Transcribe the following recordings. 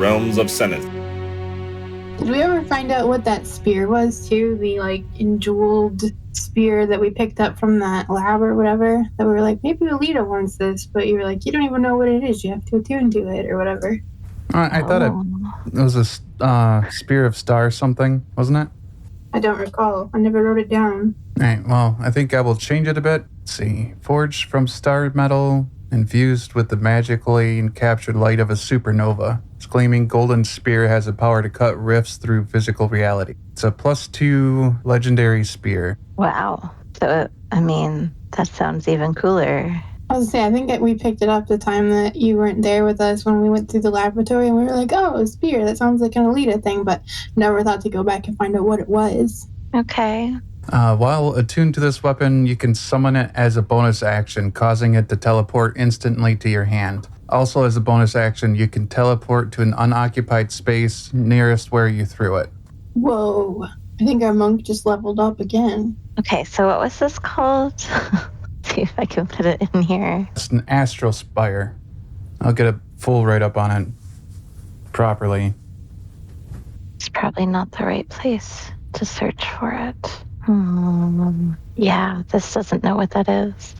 realms of Senith. Did we ever find out what that spear was, too? The, enjeweled spear that we picked up from that lab or whatever? That we were like, maybe Olita wants this, but you were like, you don't even know what it is. You have to attune to it or whatever. I thought it was a spear of star something, wasn't it? I don't recall. I never wrote it down. All right, well, I think I will change it a bit. Let's see. Forged from star metal, infused with the magically encaptured light of a supernova. Its gleaming golden spear has the power to cut rifts through physical reality. It's a +2 legendary spear. Wow. So, that sounds even cooler. I was going to say, I think that we picked it up the time that you weren't there with us when we went through the laboratory, and we were like, oh, a spear, that sounds like an Olita thing, but never thought to go back and find out what it was. Okay. While attuned to this weapon, you can summon it as a bonus action, causing it to teleport instantly to your hand. Also, as a bonus action, you can teleport to an unoccupied space nearest where you threw it. Whoa. I think our monk just leveled up again. Okay, so what was this called? See if I can put it in here. It's an astral spire. I'll get a full write-up on it properly. It's probably not the right place to search for it. Yeah, this doesn't know what that is.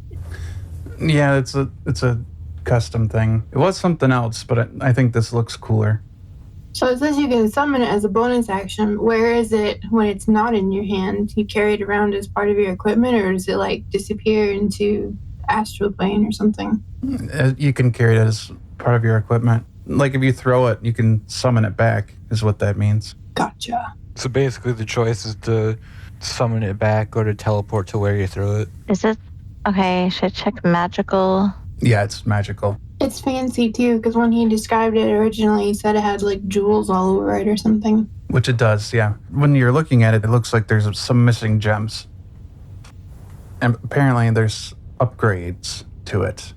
Yeah, it's a custom thing. It was something else, but I think this looks cooler. So it says you can summon it as a bonus action. Where is it when it's not in your hand? You carry it around as part of your equipment, or does it disappear into astral plane or something? You can carry it as part of your equipment. If you throw it, you can summon it back, is what that means. Gotcha. So basically the choice is to summon it back or to teleport to where you threw it. Is it? Okay, should I check magical? Yeah, it's magical. It's fancy too, because when he described it originally, he said it had jewels all over it or something. Which it does, yeah. When you're looking at it, it looks like there's some missing gems. And apparently there's upgrades to it.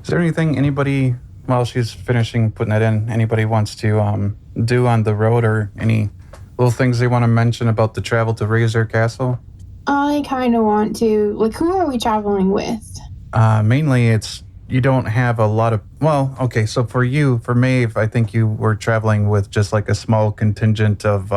Is there anything anybody, while she's finishing putting it in, anybody wants to do on the road, or any little things they want to mention about the travel to Razor Castle? I kind of want to. Who are we traveling with? Mainly it's, you don't have a lot of, well, okay, so for Mhaeve, I think you were traveling with just a small contingent of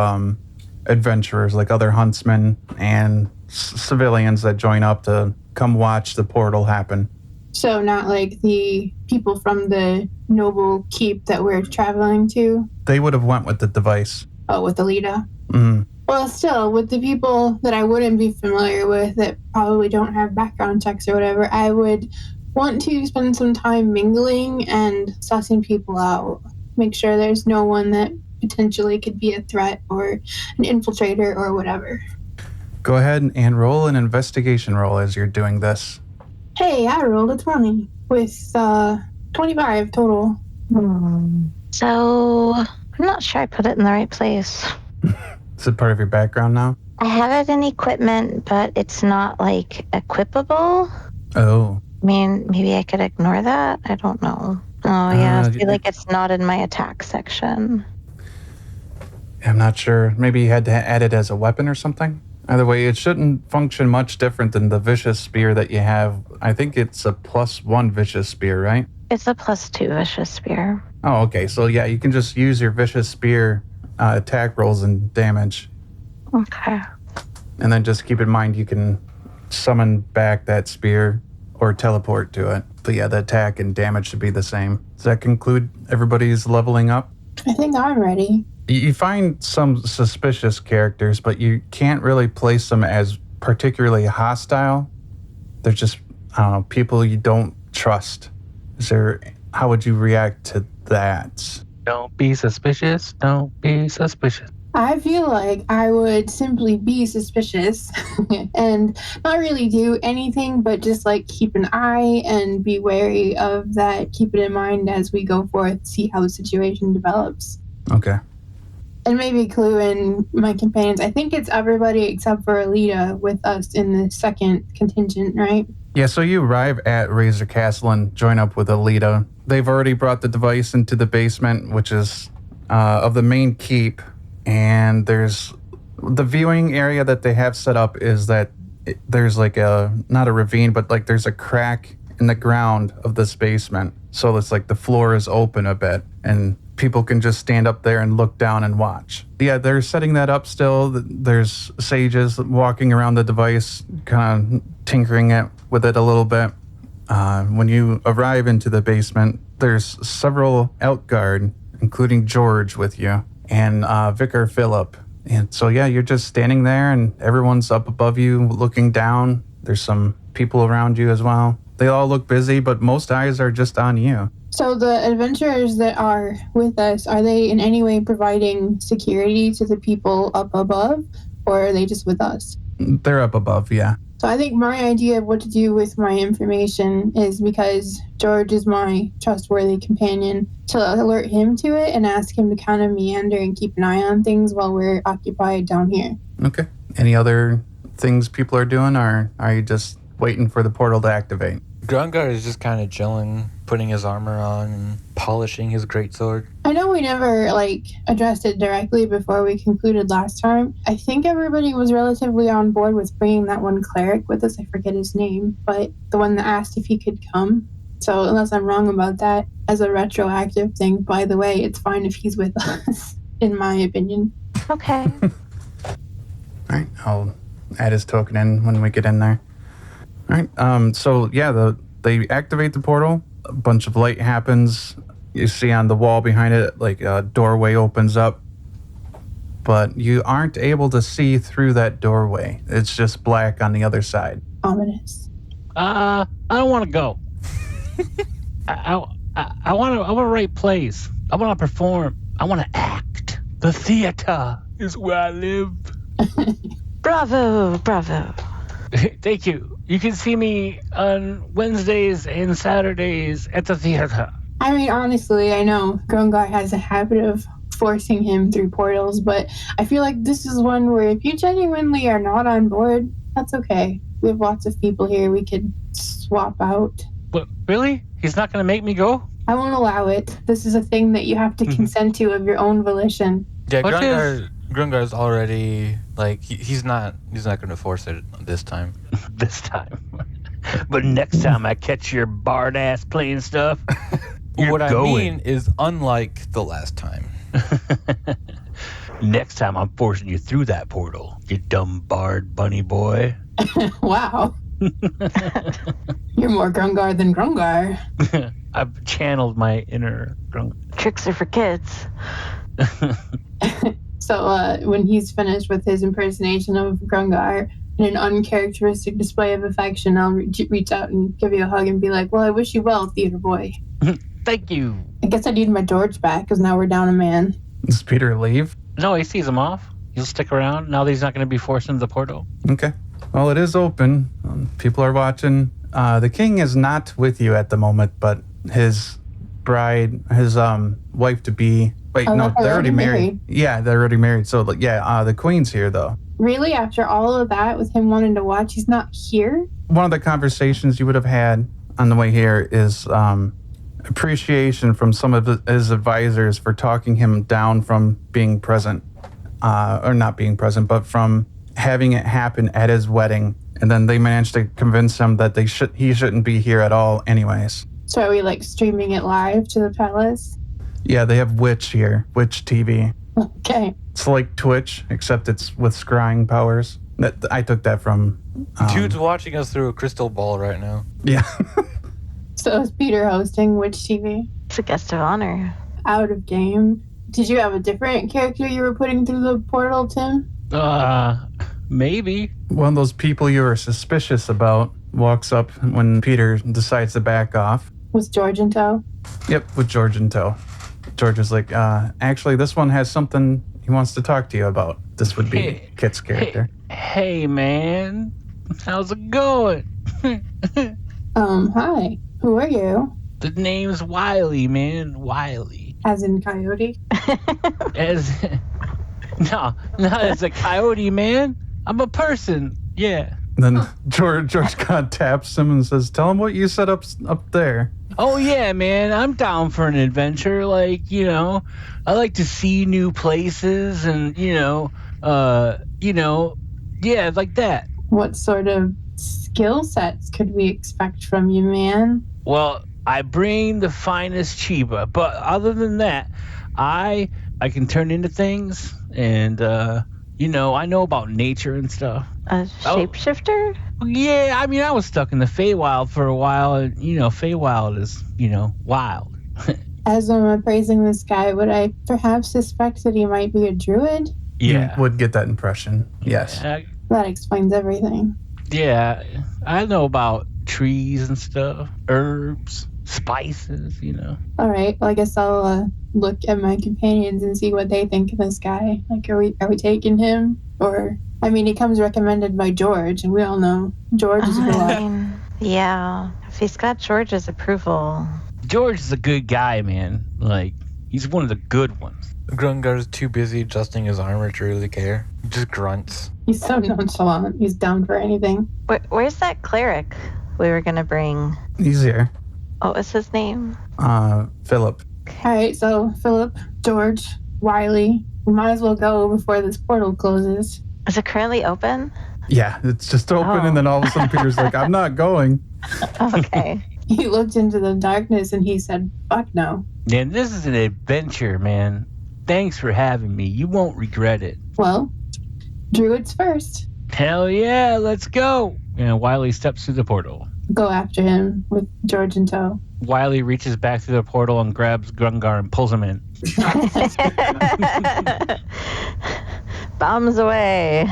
adventurers, other huntsmen and civilians that join up to come watch the portal happen. So not the people from the noble keep that we're traveling to? They would have went with the device. Oh, with Olita? Mm-hmm. Well, still, with the people that I wouldn't be familiar with that probably don't have background checks or whatever, I would want to spend some time mingling and sussing people out. Make sure there's no one that potentially could be a threat or an infiltrator or whatever. Go ahead and roll an investigation roll as you're doing this. Hey, I rolled a 20 with 25 total. So, I'm not sure I put it in the right place. Is it part of your background now? I have it in equipment, but it's not equipable. Oh. Maybe I could ignore that. I don't know. Oh, yeah. I feel like it's not in my attack section. I'm not sure. Maybe you had to add it as a weapon or something? Either way, it shouldn't function much different than the vicious spear that you have. I think it's a +1 vicious spear, right? It's a +2 vicious spear. Oh, okay. So, yeah, you can just use your vicious spear attack rolls and damage. Okay. And then just keep in mind you can summon back that spear or teleport to it. But yeah, the attack and damage should be the same. Does that conclude everybody's leveling up? I think I'm ready. You find some suspicious characters, but you can't really place them as particularly hostile. They're just, I don't know, people you don't trust. How would you react to that? Don't be suspicious. Don't be suspicious. I feel like I would simply be suspicious and not really do anything, but just keep an eye and be wary of that. Keep it in mind as we go forth, see how the situation develops. Okay. And maybe clue in my companions. I think it's everybody except for Olita with us in the second contingent, right? Yeah, so you arrive at Razor Castle and join up with Olita. They've already brought the device into the basement, which is of the main keep. And there's the viewing area that they have set up is that there's not a ravine, but there's a crack in the ground of this basement. So it's the floor is open a bit. And people can just stand up there and look down and watch. Yeah, they're setting that up still. There's sages walking around the device, kind of tinkering with it a little bit. When you arrive into the basement, there's several outguard, including George with you, and Vicar Philip. And so, yeah, you're just standing there, and everyone's up above you looking down. There's some people around you as well. They all look busy, but most eyes are just on you. So the adventurers that are with us, are they in any way providing security to the people up above, or are they just with us? They're up above, yeah. So I think my idea of what to do with my information is, because George is my trustworthy companion, to alert him to it and ask him to kind of meander and keep an eye on things while we're occupied down here. Okay. Any other things people are doing, or are you just waiting for the portal to activate? Grungar is just kind of chilling, putting his armor on and polishing his greatsword. I know we never, addressed it directly before we concluded last time. I think everybody was relatively on board with bringing that one cleric with us. I forget his name, but the one that asked if he could come. So unless I'm wrong about that, as a retroactive thing, by the way, it's fine if he's with us, in my opinion. Okay. All right, I'll add his token in when we get in there. All right, so yeah, they activate the portal. A bunch of light happens. You see on the wall behind it, a doorway opens up. But you aren't able to see through that doorway. It's just black on the other side. Ominous. I don't want to go. I want to write plays. I want to perform. I want to act. The theater is where I live. Bravo. Thank you. You can see me on Wednesdays and Saturdays at the theater. I mean, honestly, I know Grungar has a habit of forcing him through portals, but I feel like this is one where if you genuinely are not on board, that's okay. We have lots of people here we could swap out. But really? He's not going to make me go? I won't allow it. This is a thing that you have to consent to of your own volition. Yeah, Grungar's already, he's not going to force it this time. This time. But next time I catch your barred ass playing stuff, you're what going. I mean is unlike the last time. Next time I'm forcing you through that portal, you dumb barred bunny boy. Wow. You're more Grungar than Grungar. I've channeled my inner Grungar. Tricks are for kids. So when he's finished with his impersonation of Grungar, in an uncharacteristic display of affection, I'll reach out and give you a hug and be like, well, I wish you well, theater boy. Thank you. I guess I need my George back, because now we're down a man. Does Peter leave? No, he sees him off. He'll stick around now that he's not going to be forced into the portal. Okay. Well, it is open. People are watching. The king is not with you at the moment, but his bride, his wife-to-be... Wait, no, they're already married. Yeah, they're already married. So, the queen's here, though. Really? After all of that, with him wanting to watch, he's not here? One of the conversations you would have had on the way here is appreciation from some of his advisors for talking him down from being present. Or not being present, but from having it happen at his wedding. And then they managed to convince him that he shouldn't be here at all anyways. So are we, streaming it live to the palace? Yeah, they have Witch here. Witch TV. Okay. It's like Twitch, except it's with scrying powers. I took that from... Dude's watching us through a crystal ball right now. Yeah. So is Peter hosting Witch TV? It's a guest of honor. Out of game. Did you have a different character you were putting through the portal, Tim? Maybe. One of those people you were suspicious about walks up when Peter decides to back off. Was George in tow? Yep, with George in tow. George is like, actually, this one has something he wants to talk to you about. This would be Kit's character. Hey, man. How's it going? Hi. Who are you? The name's Wiley, man. Wiley. As in coyote? No, as a coyote, man. I'm a person. Yeah. Then George kind of taps him and says, tell him what you set up there. Oh, yeah, man. I'm down for an adventure. I like to see new places and, yeah, like that. What sort of skill sets could we expect from you, man? Well, I bring the finest chiba, but other than that, I can turn into things, and I know about nature and stuff. A shapeshifter? Yeah, I mean, I was stuck in the Feywild for a while, and Feywild is wild. As I'm appraising this guy, would I perhaps suspect that he might be a druid? Yeah, You would get that impression. Yes. That explains everything. Yeah, I know about trees and stuff, herbs, spices. All right. Well, I guess I'll look at my companions and see what they think of this guy. Like, are we taking him? Or, I mean, he comes recommended by George, and we all know George is good. I mean, yeah. If he's got George's approval. George is a good guy, man. Like, he's one of the good ones. Grungar's too busy adjusting his armor to really care. He just grunts. He's so nonchalant. He's down for anything. Where's that cleric we were gonna bring? He's here. What was his name? Philip. All right. So Philip, George, Wiley. We might as well go before this portal closes. Is it currently open? Yeah, it's just open, Oh. and then all of a sudden Peter's like, I'm not going. Okay. He looked into the darkness and he said, "Fuck no." Man, this is an adventure, man. Thanks for having me. You won't regret it. Well, druids first. Hell yeah, let's go. And Wiley steps through the portal. Go after him with George in tow. Wiley reaches back through the portal and grabs Grungar and pulls him in. Bombs away.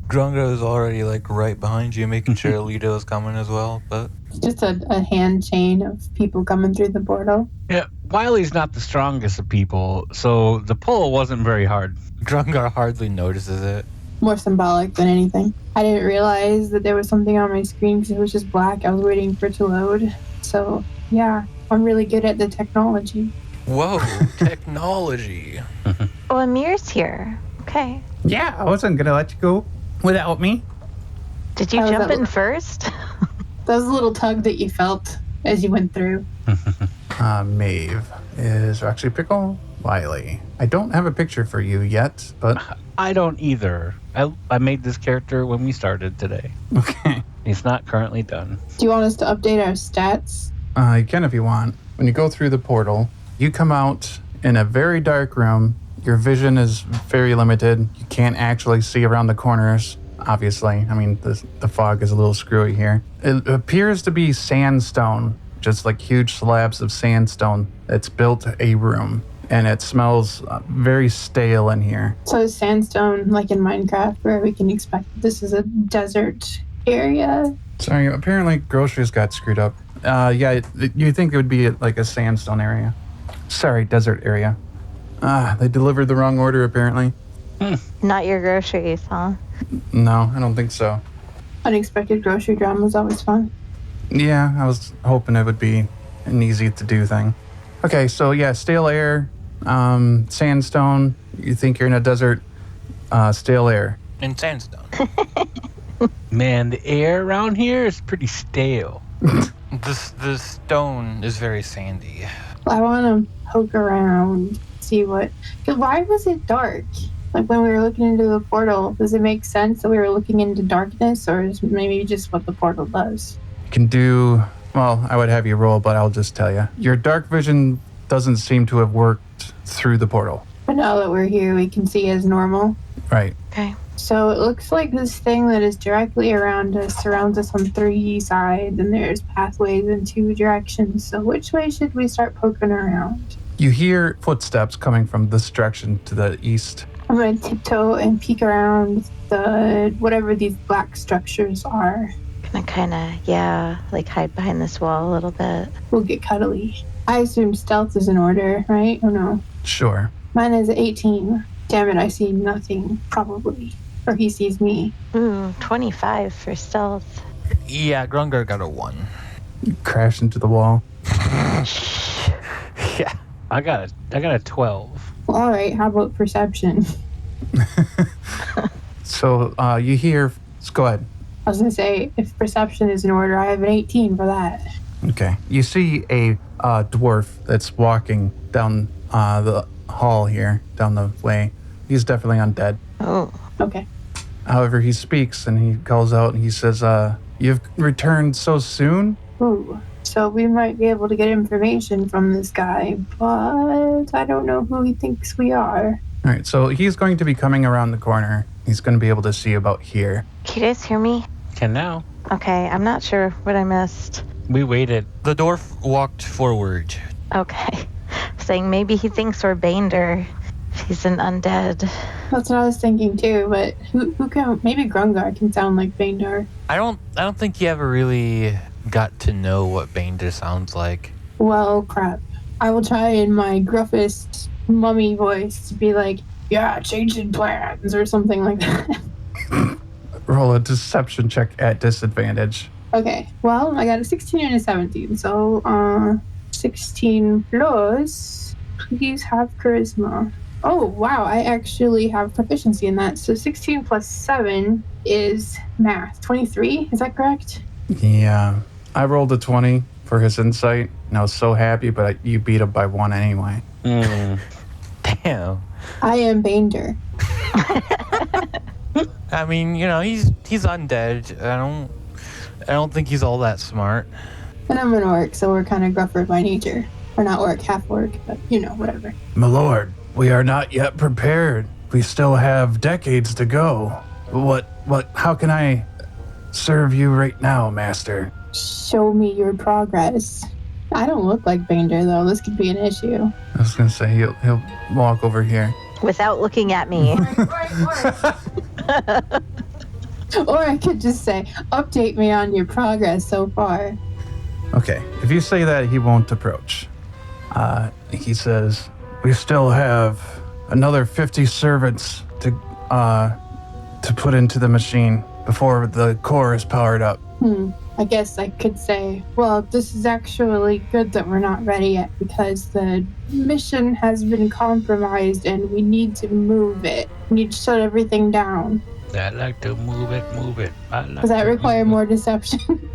Grungar is already right behind you, making sure Olita is coming as well. But It's just a hand chain of people coming through the portal. Yeah, Wiley's not the strongest of people, so the pull wasn't very hard. Grungar hardly notices it. More symbolic than anything. I didn't realize that there was something on my screen because it was just black. I was waiting for it to load. So, yeah, I'm really good at the technology. Whoa, technology. Oh, Amir's here. Okay. Yeah, I wasn't going to let you go without me. Did you How was jump that in first? That was a little tug that you felt as you went through. Mhaeve is RoxyPickle. Wiley. I don't have a picture for you yet, but I don't either. I made this character when we started today. okay. It's not currently done. Do you want us to update our stats? You can if you want. When you go through the portal, you come out in a very dark room. Your vision is very limited. You can't actually see around the corners, obviously. I mean, the fog is a little screwy here. It appears to be sandstone, just like huge slabs of sandstone that's built a room. And it smells very stale in here. So is sandstone like in Minecraft where we can expect this is a desert area? Sorry, apparently groceries got screwed up. Yeah, you think it would be like a sandstone area. Sorry, desert area. They delivered the wrong order, apparently. Not your groceries, huh? No, I don't think so. Unexpected grocery drama is always fun. Yeah, I was hoping it would be an easy to do thing. Okay, so yeah, stale air, sandstone. You think you're in a desert, stale air. In sandstone. Man, the air around here is pretty stale. The stone is very sandy. I want to poke around, see what... 'Cause why was it dark? Like when we were looking into the portal, does it make sense that we were looking into darkness, or is maybe just what the portal does? You can do, well, I would have you roll, but I'll just tell you. Your dark vision doesn't seem to have worked through the portal. But now that we're here, we can see as normal. Right. Okay. So it looks like this thing that is directly around us surrounds us on 3 sides, and there's pathways in 2 directions. So which way should we start poking around? You hear footsteps coming from this direction to the east. I'm going to tiptoe and peek around the whatever these black structures are. Gonna hide behind this wall a little bit. We'll get cuddly. I assume stealth is in order, right? Oh no. Sure. Mine is 18. Damn it, I see nothing, probably. Or he sees me. Ooh, 25 for stealth. Yeah, Grungar got a 1. You crash into the wall. Yeah, I got a 12. Well, all right, how about perception? So you hear, go ahead. I was going to say, if perception is in order, I have an 18 for that. Okay. You see a dwarf that's walking down the hall here, down the way. He's definitely undead. Oh. Okay. However, he speaks and he calls out and he says, "You've returned so soon?" Ooh. so we might be able to get information from this guy, but I don't know who he thinks we are. All right, so he's going to be coming around the corner. He's going to be able to see about here. Can you guys hear me? Can now. Okay, I'm not sure what I missed. We waited. The dwarf walked forward. Okay. Saying maybe he thinks we're Bander. He's an undead. That's what I was thinking too, but who can, maybe Grungar can sound like Bandar. I don't think he ever really got to know what Bander sounds like. Well, crap. I will try in my gruffest mummy voice to be like, yeah, changing plans or something like that. Roll a deception check at disadvantage. Okay, well, I got a 16 and a 17, so 16 plus, please have charisma. Oh, wow, I actually have proficiency in that. So 16 plus 7 is math. 23, is that correct? Yeah. I rolled a 20 for his insight, and I was so happy, but you beat him by 1 anyway. Damn. I am Bander. I mean, he's undead. I don't think he's all that smart. And I'm an orc, so we're kind of gruffer by nature. Or not orc, half orc, but whatever. My lord, we are not yet prepared. We still have decades to go. How can I serve you right now, master? Show me your progress. I don't look like Bander, though. This could be an issue. I was going to say, he'll walk over here. Without looking at me. Or I could just say, update me on your progress so far. Okay, if you say that, he won't approach. He says, we still have another 50 servants to put into the machine before the core is powered up. I guess I could say, well, this is actually good that we're not ready yet because the mission has been compromised and we need to move it. We need to shut everything down. I like to move it. Does that require more deception?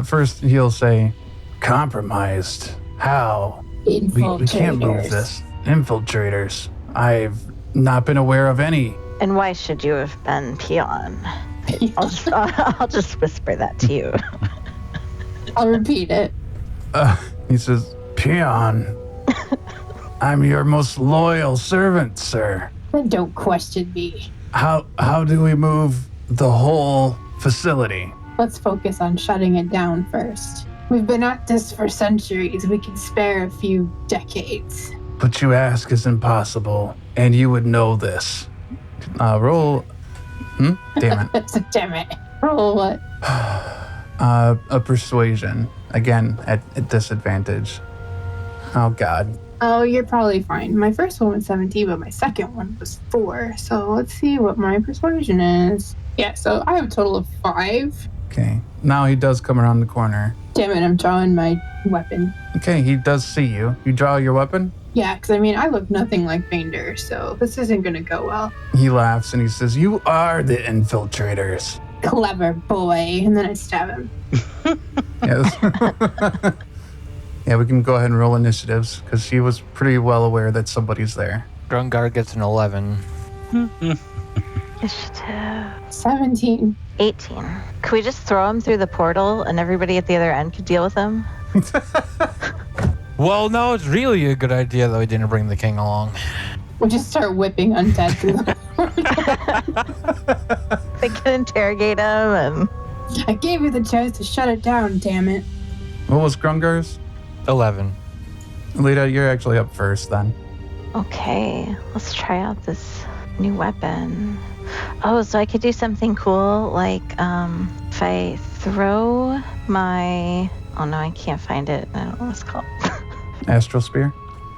First, he'll say, compromised? How? We can't move this. Infiltrators. I've not been aware of any. And why should you have been peon? I'll just whisper that to you. I'll repeat it. He says, peon. I'm your most loyal servant, sir. Then don't question me. How do we move the whole facility? Let's focus on shutting it down first. We've been at this for centuries. We can spare a few decades. What you ask is impossible, and you would know this. Roll. Damn it. Damn it. Roll what? A persuasion. Again, at disadvantage. Oh, God. Oh, you're probably fine. My first one was 17, but my second one was 4. So let's see what my persuasion is. Yeah, so I have a total of 5. Okay. Now he does come around the corner. Damn it, I'm drawing my weapon. Okay, he does see you. You draw your weapon? Yeah, because I look nothing like Bander, so this isn't going to go well. He laughs and he says, you are the infiltrators. Clever boy. And then I stab him. Yes. Yeah, we can go ahead and roll initiatives because he was pretty well aware that somebody's there. Grungar gets an 11. Initiative. 17. 18. Could we just throw him through the portal and everybody at the other end could deal with him? Well, no, it's really a good idea that we didn't bring the king along. We'll just start whipping undead through the portal. They can interrogate him and... I gave you the chance to shut it down, damn it. What was Grungar's? 11. Olita, you're actually up first then. Okay, let's try out this new weapon. Oh, so I could do something cool, like if I throw my... Oh no, I can't find it. I don't know what it's called. Astral Spear?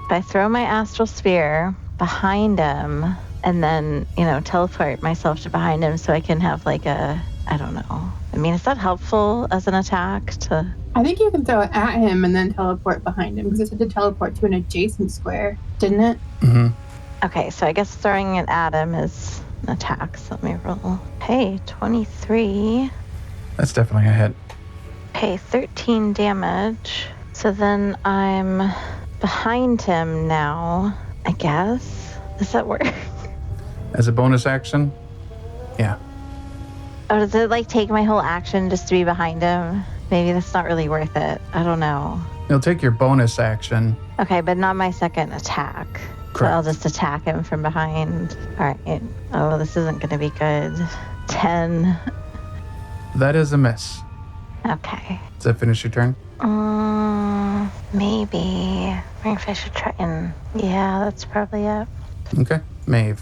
If I throw my astral spear behind him and then, teleport myself to behind him so I can have like a... I don't know. Is that helpful as an attack to... I think you can throw it at him and then teleport behind him because it said to teleport to an adjacent square, didn't it? Mm-hmm. Okay, so I guess throwing it at him is an attack. So let me roll. Hey, 23. That's definitely a hit. Okay, 13 damage. So then I'm behind him now, I guess. Does that work? As a bonus action? Yeah. Oh, does it take my whole action just to be behind him? maybe that's not really worth it. I don't know. You'll take your bonus action. Okay, but not my second attack. So Correct. I'll just attack him from behind. All right. Oh, this isn't going to be good. 10. That is a miss. Okay. Does that finish your turn? Maybe. I wonder if I should try and... Yeah, that's probably it. Okay. Mhaeve.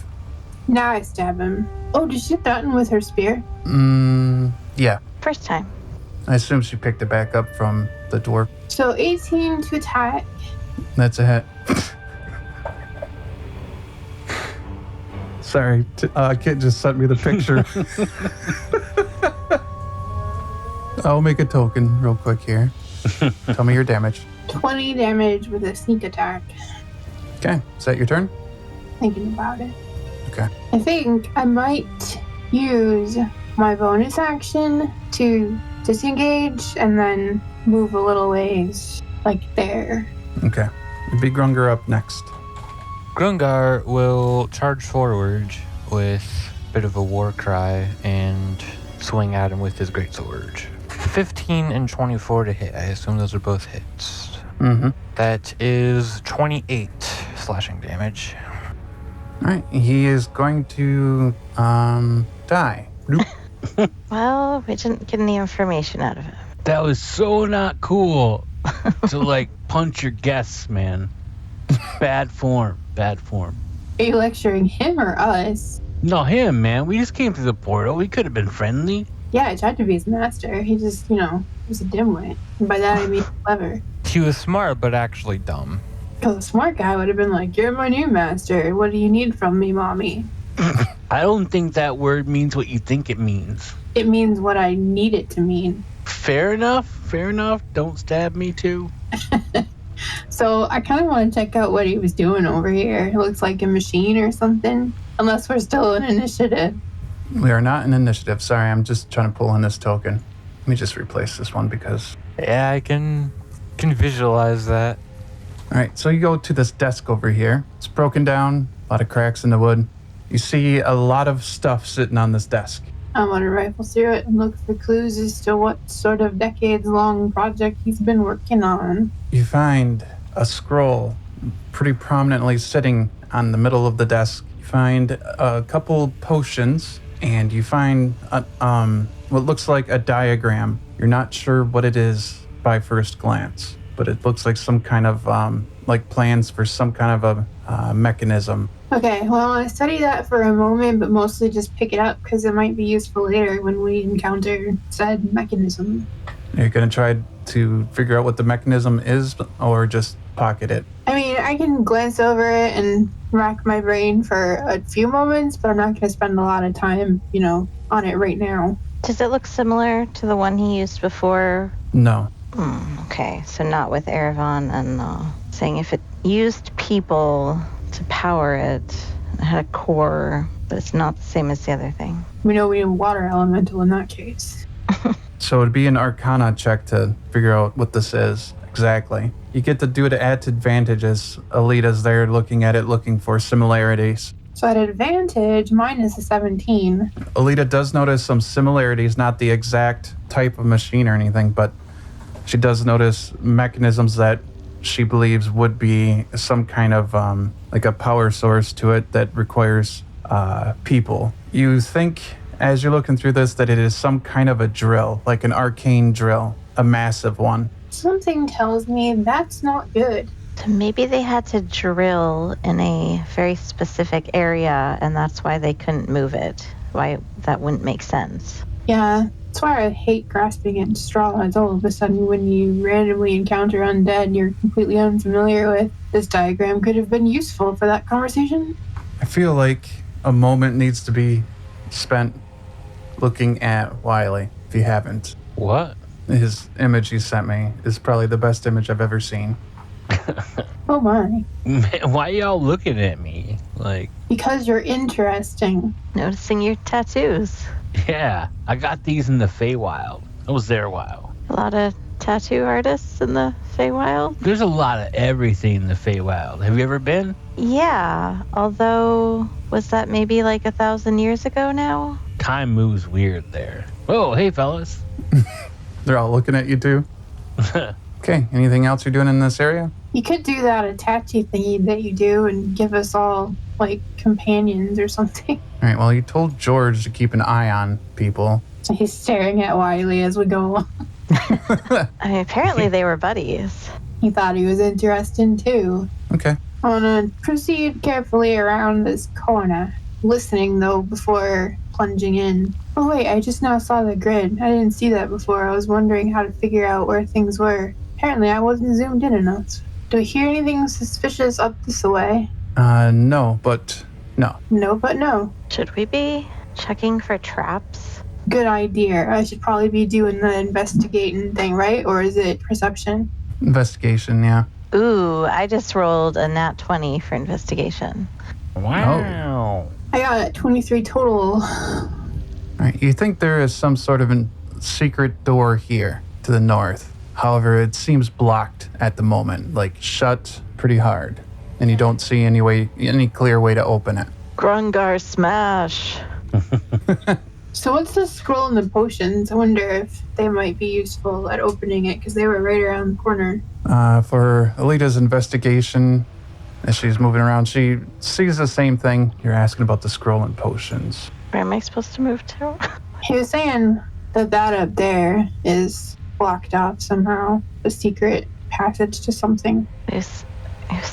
Now I stab him. Oh, did she threaten with her spear? Yeah. First time. I assume she picked it back up from the dwarf. So 18 to attack. That's a hit. Sorry, Kit just sent me the picture. I'll make a token real quick here. Tell me your damage. 20 damage with a sneak attack. Okay, is that your turn? Thinking about it. Okay. I think I might use my bonus action to disengage and then move a little ways, like there. Okay. Big Grungar up next. Grungar will charge forward with a bit of a war cry and swing at him with his greatsword. 15 and 24 to hit. I assume those are both hits. Mm-hmm. That is 28 slashing damage. All right, he is going to die. Nope. Well, we didn't get any information out of it. That was so not cool to like punch your guests, man. Bad form. Bad form. Are you lecturing him or us? No, him, man. We just came through the portal. We could have been friendly. Yeah, I tried to be his master. He just, was a dimwit. And by that I mean clever. He was smart, but actually dumb. Because a smart guy would have been like, you're my new master. What do you need from me, mommy? I don't think that word means what you think it means. It means what I need it to mean. Fair enough. Fair enough. Don't stab me, too. So I kind of want to check out what he was doing over here. It looks like a machine or something. Unless we're still in initiative. We are not in initiative. Sorry, I'm just trying to pull in this token. Let me just replace this one because... Yeah, I can visualize that. All right, so you go to this desk over here. It's broken down, a lot of cracks in the wood. You see a lot of stuff sitting on this desk. I want to rifle through it and look for clues as to what sort of decades-long project he's been working on. You find a scroll pretty prominently sitting on the middle of the desk. You find a couple potions, and you find what looks like a diagram. You're not sure what it is by first glance, but it looks like some kind of like plans for some kind of a mechanism. Okay, well, I want to study that for a moment, but mostly just pick it up because it might be useful later when we encounter said mechanism. You're going to try to figure out what the mechanism is, or just pocket it? I mean, I can glance over it and rack my brain for a few moments, but I'm not going to spend a lot of time, on it right now. Does it look similar to the one he used before? No. Okay, so not with Erevan and saying if it used people to power it, it had a core, but it's not the same as the other thing. We know we need water elemental in that case. So it'd be an Arcana check to figure out what this is exactly. You get to do it at advantage as Olita's there looking at it, looking for similarities. So at advantage, mine is a 17. Olita does notice some similarities, not the exact type of machine or anything, but she does notice mechanisms that she believes would be some kind of like a power source to it that requires people. You think, as you're looking through this, that it is some kind of a drill, like an arcane drill, a massive one. Something tells me that's not good. So maybe they had to drill in a very specific area, and that's why they couldn't move it. Why that wouldn't make sense. Yeah, that's why I hate grasping at straws all of a sudden when you randomly encounter undead you're completely unfamiliar with. This diagram could have been useful for that conversation. I feel like a moment needs to be spent looking at Wiley, if you haven't. What? His image he sent me is probably the best image I've ever seen. Oh my. Man, why y'all looking at me? Like, Because you're interesting. Noticing your tattoos. yeah, I got these in the Feywild. I was there a while. A lot of tattoo artists in the Feywild. There's a lot of everything in the Feywild. Have you ever been? Yeah, although, was that maybe like 1,000 years ago now? Time moves weird there. Oh, hey, fellas. They're all looking at you too. Okay, anything else you're doing in this area? You could do that attachy thingy that you do and give us all, like, companions or something. All right, well, you told George to keep an eye on people. He's staring at Wiley as we go along. I mean, apparently they were buddies. He thought he was interested, too. Okay. I want to proceed carefully around this corner, listening, though, before plunging in. Oh, wait, I just now saw the grid. I didn't see that before. I was wondering how to figure out where things were. Apparently, I wasn't zoomed in enough. Do I hear anything suspicious up this way? No, but no. No, but no. Should we be checking for traps? Good idea. I should probably be doing the investigating thing, right? Or is it perception? Investigation, yeah. Ooh, I just rolled a nat 20 for investigation. Wow. I got 23 total. All right, you think there is some sort of a secret door here to the north. However, it seems blocked at the moment, like shut pretty hard. And you don't see any clear way to open it. Grungar smash. So what's the scroll and the potions? I wonder if they might be useful at opening it, because they were right around the corner. For Alita's investigation, as she's moving around, she sees the same thing. You're asking about the scroll and potions. Where am I supposed to move to? He was saying that up there is blocked off somehow. A secret passage to something. He was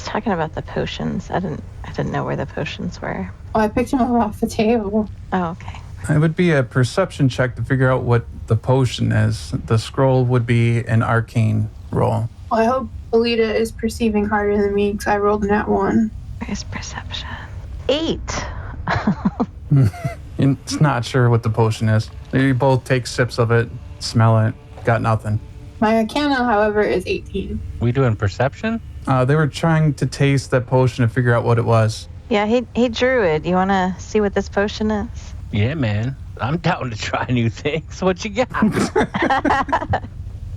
talking about the potions. I didn't know where the potions were. Oh, I picked him up off the table. Oh, okay. It would be a perception check to figure out what the potion is. The scroll would be an arcane roll. Well, I hope Olita is perceiving harder than me, because I rolled in that one. Where's perception? 8. It's not sure what the potion is. You both take sips of it, smell it, got nothing. My arcana, however, is 18. We doing perception? They were trying to taste that potion to figure out what it was. Yeah, hey Druid, you want to see what this potion is? Yeah, man. I'm down to try new things. What you got?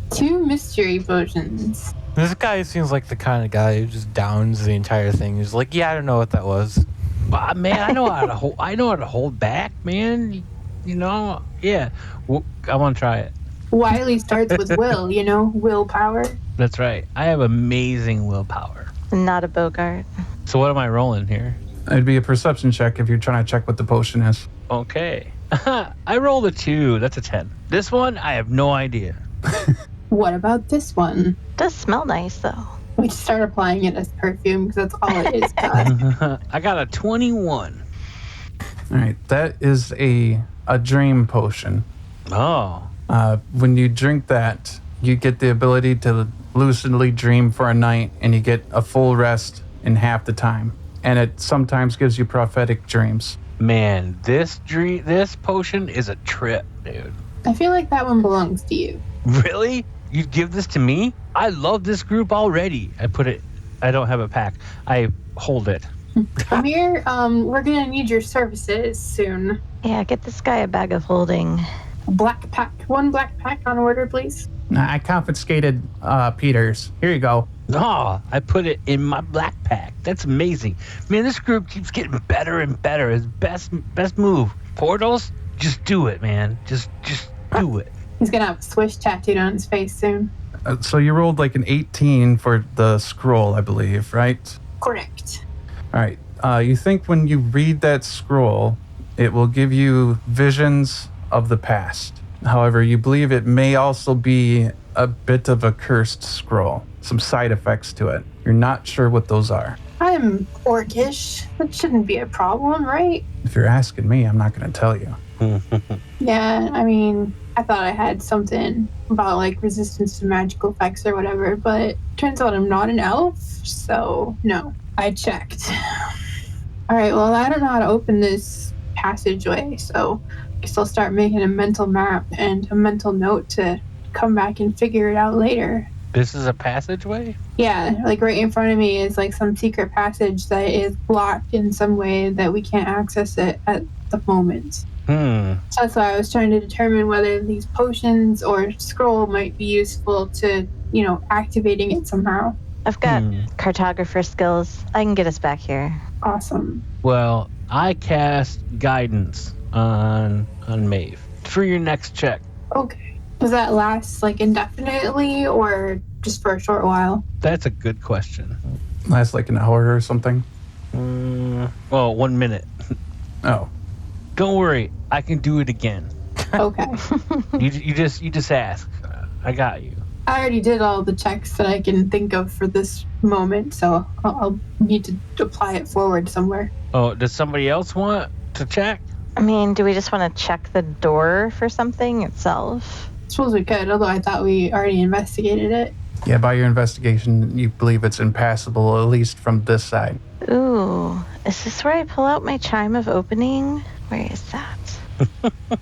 2 mystery potions. This guy seems like the kind of guy who just downs the entire thing. He's like, yeah, I don't know what that was. Man, I know how to hold back, man. You know, yeah. I want to try it. Wiley starts with will, willpower. That's right. I have amazing willpower. Not a Bogart. So what am I rolling here? It'd be a perception check if you're trying to check what the potion is. Okay. I rolled a 2. That's a 10. This one, I have no idea. What about this one? Does smell nice though. We just start applying it as perfume, because that's all it is, God. I got a 21. All right, that is a dream potion. Oh. When you drink that, you get the ability to lucidly dream for a night, and you get a full rest in half the time. And it sometimes gives you prophetic dreams. Man, this potion is a trip, dude. I feel like that one belongs to you. Really? You'd give this to me? I love this group already. I don't have a pack. I hold it. Amir, we're gonna need your services soon. Yeah, get this guy a bag of holding. Black pack. 1 black pack on order, please. I confiscated Peter's. Here you go. Oh, I put it in my black pack. That's amazing. Man, this group keeps getting better and better. It's best move. Portals? Just do it, man. Just do it. He's gonna have a swish tattooed on his face soon. So you rolled like an 18 for the scroll, I believe, right? Correct. All right. You think when you read that scroll, it will give you visions of the past. However, you believe it may also be a bit of a cursed scroll. Some side effects to it. You're not sure what those are. I'm orcish. That shouldn't be a problem, right? If you're asking me, I'm not going to tell you. Yeah, I mean, I thought I had something about, like, resistance to magical effects or whatever, but turns out I'm not an elf, so no. I checked. Alright, well, I don't know how to open this passageway, so I guess I'll start making a mental map and a mental note to come back and figure it out later. This is a passageway? Yeah, like right in front of me is like some secret passage that is blocked in some way that we can't access it at the moment. So that's why I was trying to determine whether these potions or scroll might be useful to, activating it somehow. I've got cartographer skills. I can get us back here. Awesome. Well, I cast guidance on Mhaeve for your next check. Okay. Does that last like indefinitely or just for a short while? That's a good question. Lasts like an hour or something. Well, 1 minute. Oh, Don't worry, I can do it again. Okay. You just ask. I got you. I already did all the checks that I can think of for this moment, so I'll need to apply it forward somewhere. Oh, does somebody else want to check? I mean, do we just want to check the door for something itself? I suppose we could, although I thought we already investigated it. yeah, by your investigation, you believe it's impassable, at least from this side. Ooh, is this where I pull out my chime of opening? Where is that?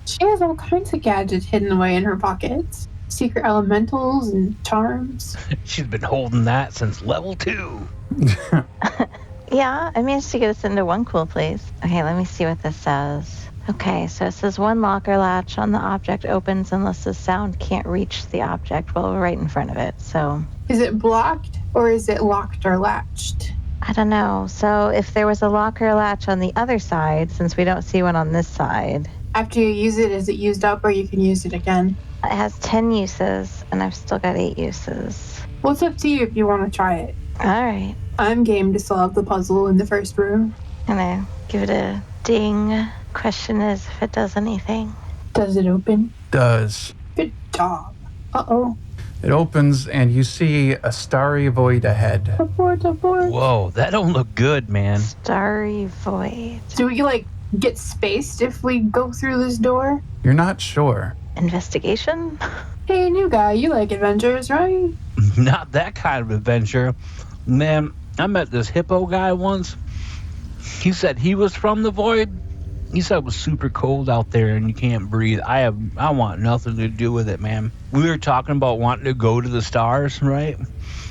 She has all kinds of gadgets hidden away in her pockets. Secret elementals and charms. She's been holding that since level 2. Yeah, I managed to get us into one cool place. Okay, let me see what this says. Okay, so it says one locker latch on the object opens unless the sound can't reach the object. Well, we're right in front of it, so... Is it blocked or is it locked or latched? I don't know. So if there was a locker latch on the other side, since we don't see one on this side... After you use it, is it used up or you can use it again? It has 10 uses, and I've still got 8 uses. Well, it's up to you if you want to try it. All right. I'm game to solve the puzzle in the first room. Gonna give it a ding. Question is if it does anything. Does it open? Does. Good job. Uh-oh. It opens and you see a starry void ahead. Abort. Whoa, that don't look good, man. Starry void. Do we, get spaced if we go through this door? You're not sure. Investigation? Hey, new guy, you like adventures, right? Not that kind of adventure. Man, I met this hippo guy once. He said he was from the void. He said it was super cold out there and you can't breathe. I want nothing to do with it, man. We were talking about wanting to go to the stars, right?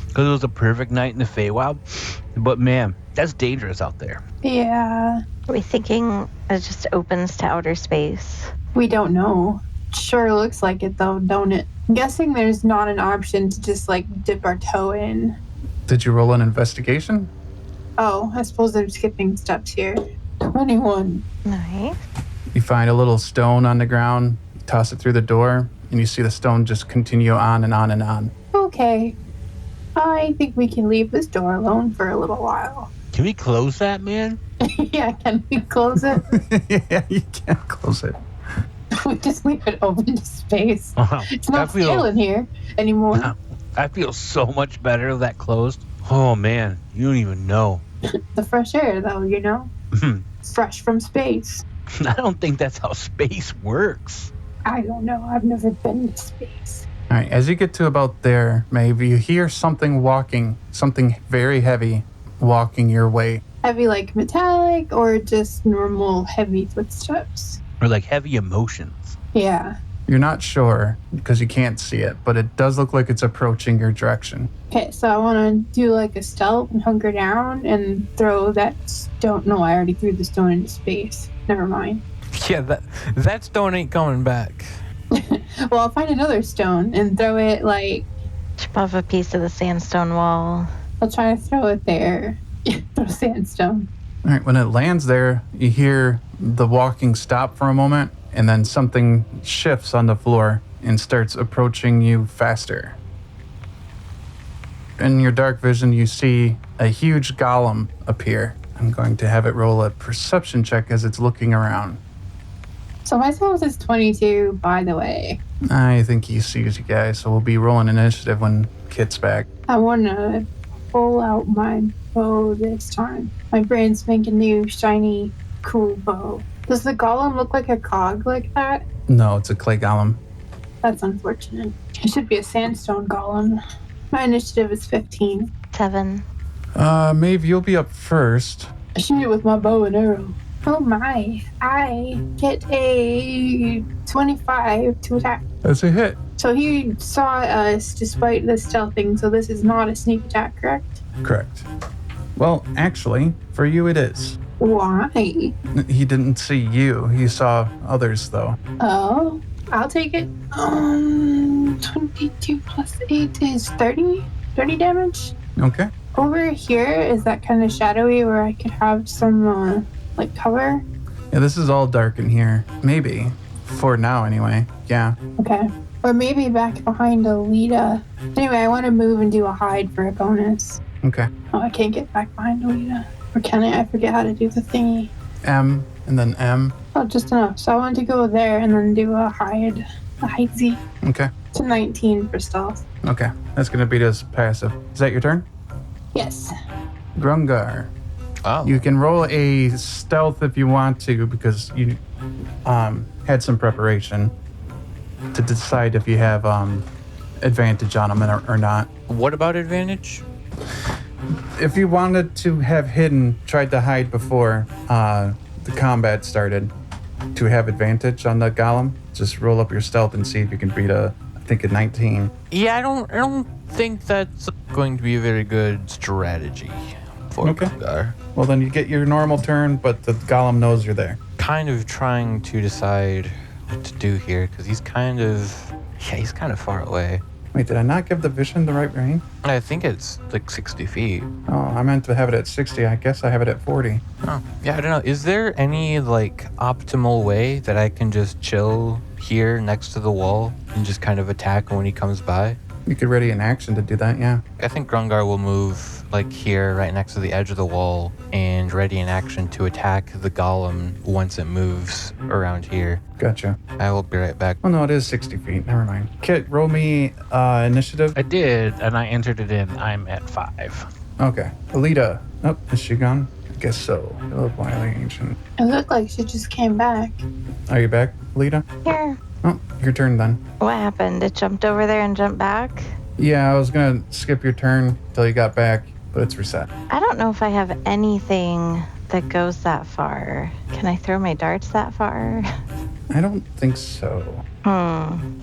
Because it was a perfect night in the Feywild. But man, that's dangerous out there. Yeah, Are we thinking it just opens to outer space? we don't know. Sure looks like it, though, don't it? I'm guessing there's not an option to just, dip our toe in. Did you roll an investigation? Oh, I suppose I'm skipping steps here. 21. Nice. You find a little stone on the ground, toss it through the door, and you see the stone just continue on and on and on. Okay. I think we can leave this door alone for a little while. Can we close that, man? Yeah, can we close it? Yeah, you can't close it. We just leave it open to space. Wow. It's not stale in here anymore. I feel so much better with that closed. Oh, man, you don't even know. The fresh air, though, you know? Fresh from space. I don't think that's how space works. I don't know. I've never been to space. All right, as you get to about there, maybe you hear something walking, something very heavy walking your way. Heavy like metallic or just normal heavy footsteps? Or like heavy emotions. Yeah. You're not sure because you can't see it, but it does look like it's approaching your direction. Okay, so I want to do a stealth and hunker down and throw that stone. No, I already threw the stone into space. Never mind. Yeah, that stone ain't coming back. Well, I'll find another stone and throw it Chip off a piece of the sandstone wall. I'll try to throw it there. Throw sandstone. All right, when it lands there, you hear the walking stop for a moment, and then something shifts on the floor and starts approaching you faster. In your dark vision, you see a huge golem appear. I'm going to have it roll a perception check as it's looking around. So my stealth is 22, by the way. I think he sees you guys, so we'll be rolling initiative when Kit's back. I want to pull out my bow this time. My brand spanking new, shiny, cool bow. Does the golem look like a cog like that? No, it's a clay golem. That's unfortunate. It should be a sandstone golem. My initiative is 15. 7. Mhaeve, you'll be up first. I shoot it with my bow and arrow. Oh my. I get a 25 to attack. That's a hit. So he saw us despite the stealthing, so this is not a sneak attack, correct? Correct. Well, actually, for you it is. Why? He didn't see you. He saw others, though. Oh, I'll take it. 22 plus 8 is 30? 30 damage? Okay. Over here, is that kind of shadowy where I could have some, cover? Yeah, this is all dark in here. Maybe. For now, anyway. Yeah. Okay. Or maybe back behind Olita. Anyway, I want to move and do a hide for a bonus. Okay. Oh, I can't get back behind Olita. Or can I? I forget how to do the thingy. M and then M. Oh, just enough. So I want to go there and then do a hide. A hidesy. Okay. It's a 19 for stealth. Okay. That's going to beat his passive. Is that your turn? Yes. Grungar. Oh. You can roll a stealth if you want to because you had some preparation to decide if you have advantage on them or not. What about advantage? If you wanted to have hidden, tried to hide before the combat started to have advantage on the golem, just roll up your stealth and see if you can beat I think a 19. Yeah, I don't think that's going to be a very good strategy for Okay. Grungar. Well, then you get your normal turn, but the golem knows you're there. Kind of trying to decide what to do here because he's kind of far away. Wait, did I not give the vision the right range? I think it's like 60 feet. Oh, I meant to have it at 60. I guess I have it at 40. Oh, yeah, I don't know. Is there any like optimal way that I can just chill here next to the wall and just kind of attack when he comes by? You could ready an action to do that, yeah. I think Grungar will move like here right next to the edge of the wall and ready an action to attack the golem once it moves around here. Gotcha. I will be right back. Oh, no, it is 60 feet. Never mind. Kit, roll me initiative. I did, and I entered it in. I'm at 5. Okay. Alita. Oh, is she gone? I guess so. Hello, Wiley, Ancient. It looked like she just came back. Are you back, Alita? Here. Oh, your turn then. What happened? It jumped over there and jumped back? Yeah, I was going to skip your turn till you got back, but it's reset. I don't know if I have anything that goes that far. Can I throw my darts that far? I don't think so.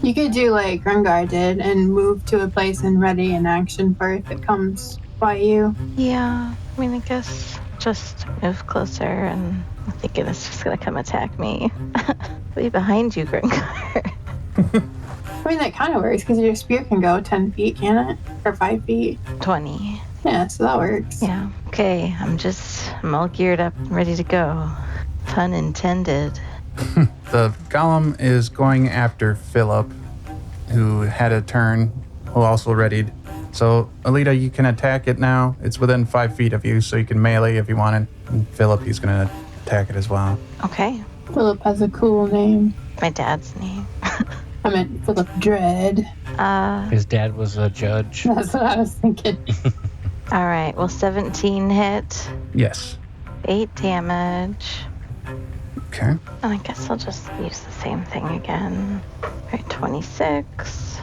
You could do like Grungar did and move to a place and ready an action for if it comes by you. Yeah, I mean, I guess just move closer and I'm thinking it's just gonna come attack me. Be behind you, Grungar. I mean, that kind of works because your spear can go 10 feet, can it? Or 5 feet. 20. Yeah, so that works. Yeah. Okay, I'm all geared up and ready to go. Pun intended. The golem is going after Philip, who had a turn, who also readied. So, Alita, you can attack it now. It's within 5 feet of you, so you can melee if you wanted. And Philip, he's going to attack it as well. Okay. Philip has a cool name. My dad's name. I meant Philip Dread. His dad was a judge. That's what I was thinking. All right. Well, 17 hit. Yes. 8 damage. Okay. And I guess I'll just use the same thing again. All right, 26.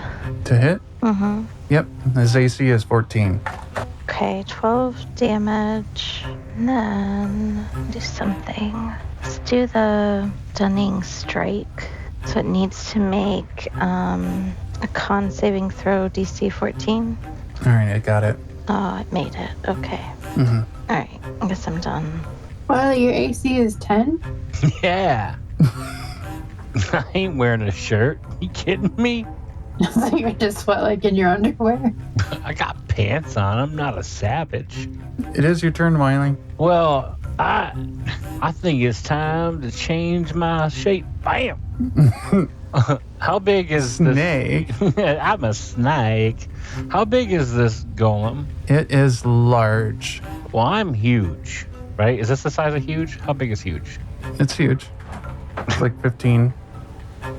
To hit? Mm-hmm. Yep. His AC is 14. Okay, 12 damage. And then do something. Let's do the stunning strike. So it needs to make a con saving throw DC 14. All right, I got it. Oh, it made it. Okay. Mm-hmm. All right, I guess I'm done. Well, your AC is 10? Yeah. I ain't wearing a shirt. You kidding me? So you're just what, like in your underwear? I got pants on. I'm not a savage. It is your turn, Wiley. Well, I think it's time to change my shape. Bam. How big is this? Snake. I'm a snake. How big is this golem? It is large. Well, I'm huge, right? Is this the size of huge? How big is huge? It's huge. It's like 15.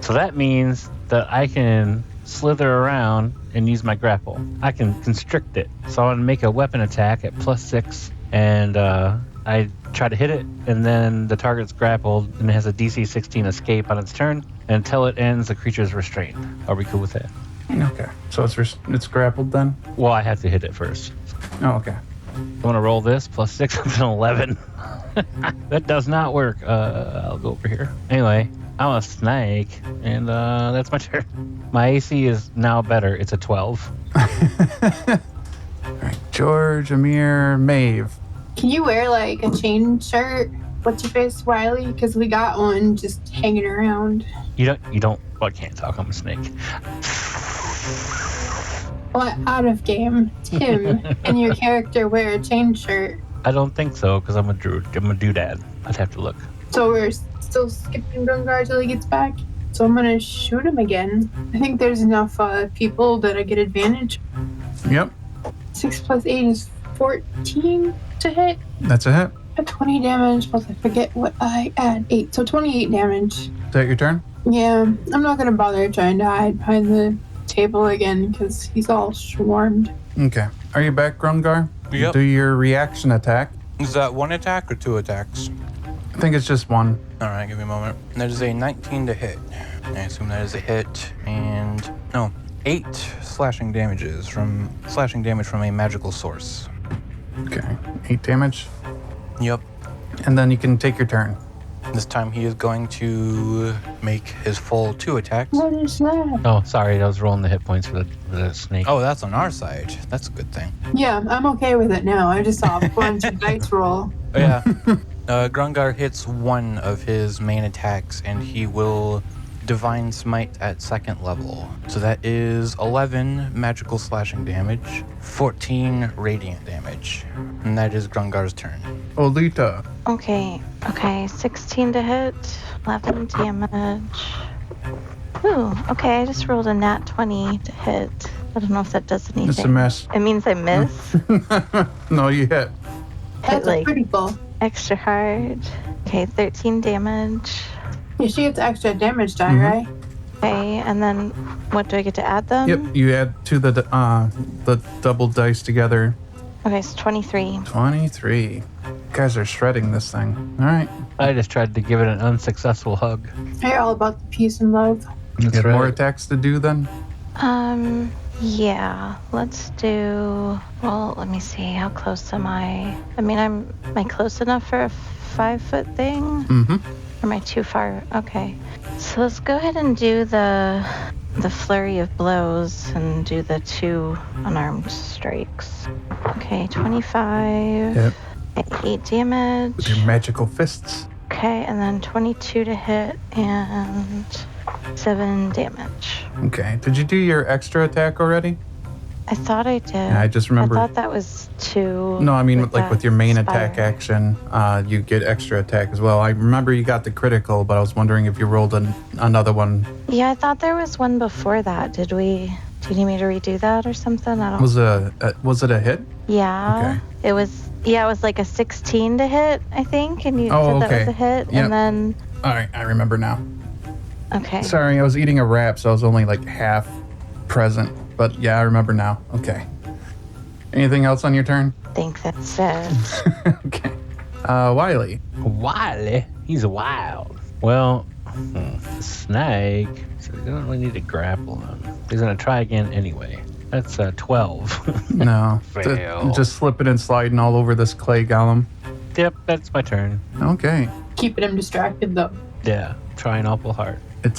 So that means that I can slither around and use my grapple. I can constrict it. So I'm going to make a weapon attack at +6, and I try to hit it, and then the target's grappled, and it has a DC 16 escape on its turn, and until it ends, the creature is restrained. Are we cool with that? Okay. So it's grappled then? Well, I have to hit it first. Oh, okay. I'm going to roll this, +6, it's an 11. That does not work. I'll go over here. Anyway, I'm a snake, and that's my turn. My AC is now better. It's a 12. All right. George, Amir, Mhaeve. Can you wear like a chain shirt? What's your face, Wiley? Because we got one just hanging around. You don't, well, I can't talk. I'm a snake. What out of game? Tim and your character wear a chain shirt. I don't think so, because I'm a druid. I'm a doodad. I'd have to look. So we're still skipping Grungar till he gets back? so I'm gonna shoot him again. I think there's enough people that I get advantage. Yep, 6 plus 8 is 14 to hit. that's a hit. At 20 damage, plus I forget what I add. 8, so 28 damage. Is that your turn? Yeah, I'm not gonna bother trying to hide behind the table again because he's all swarmed. Okay. Are you back, Grungar? Yep. Do your reaction attack. Is that 1 attack or 2 attacks? I think it's just one. All right, give me a moment. That is a 19 to hit. I assume that is a hit, and 8 slashing damage from a magical source. Okay. 8 damage. Yep. And then you can take your turn. This time he is going to make his full 2 attacks. What is that? Oh, sorry, I was rolling the hit points for the snake. Oh, that's on our side. That's a good thing. Yeah, I'm okay with it now. I just saw a bunch of dice roll. Oh, yeah. Grungar hits 1 of his main attacks, and he will Divine Smite at 2nd level. So that is 11 magical slashing damage, 14 radiant damage. And that is Grungar's turn. Olita. Okay, 16 to hit, 11 damage. Ooh, okay, I just rolled a nat 20 to hit. I don't know if that does anything. It's a mess. It means I miss. No, you hit. That's like pretty cool. extra hard. Okay, 13 damage. Yeah, she gets extra damage die, right? Okay, and then what do I get to add them? Yep, you add to the double dice together. Okay, so 23. 23. You guys are shredding this thing. All right. I just tried to give it an unsuccessful hug. They're all about the peace and love. You That's have right. more attacks to do then? Yeah, let's do, well, let me see, how close am I? I mean, am I close enough for a 5-foot thing? Mm-hmm. Or am I too far? Okay. So let's go ahead and do the flurry of blows and do the 2 unarmed strikes. Okay, 25. Yep. 8 damage. With your magical fists. Okay, and then 22 to hit and 7 damage. Okay. Did you do your extra attack already? I thought I did. Yeah, I just remember. I thought that was 2. No, I mean, like that with your main spire. attack action, you get extra attack as well. I remember you got the critical, but I was wondering if you rolled another one. Yeah, I thought there was one before that. Do you need me to redo that or something? I don't. Was it a hit? Yeah. Okay. It was like a 16 to hit, I think, and you Oh, said that was okay. a hit, Yep. and then All right, I remember now. okay. Sorry, I was eating a wrap, so I was only like half present. But yeah, I remember now. Okay. Anything else on your turn? I think that's it. Okay. Wiley. Wiley, he's wild. Well, the snake, so we don't really need to grapple him. He's gonna try again anyway. That's 12. No. Fail. Just slipping and sliding all over this clay golem. Yep, that's my turn. Okay. Keeping him distracted, though. Yeah, trying awful hard. It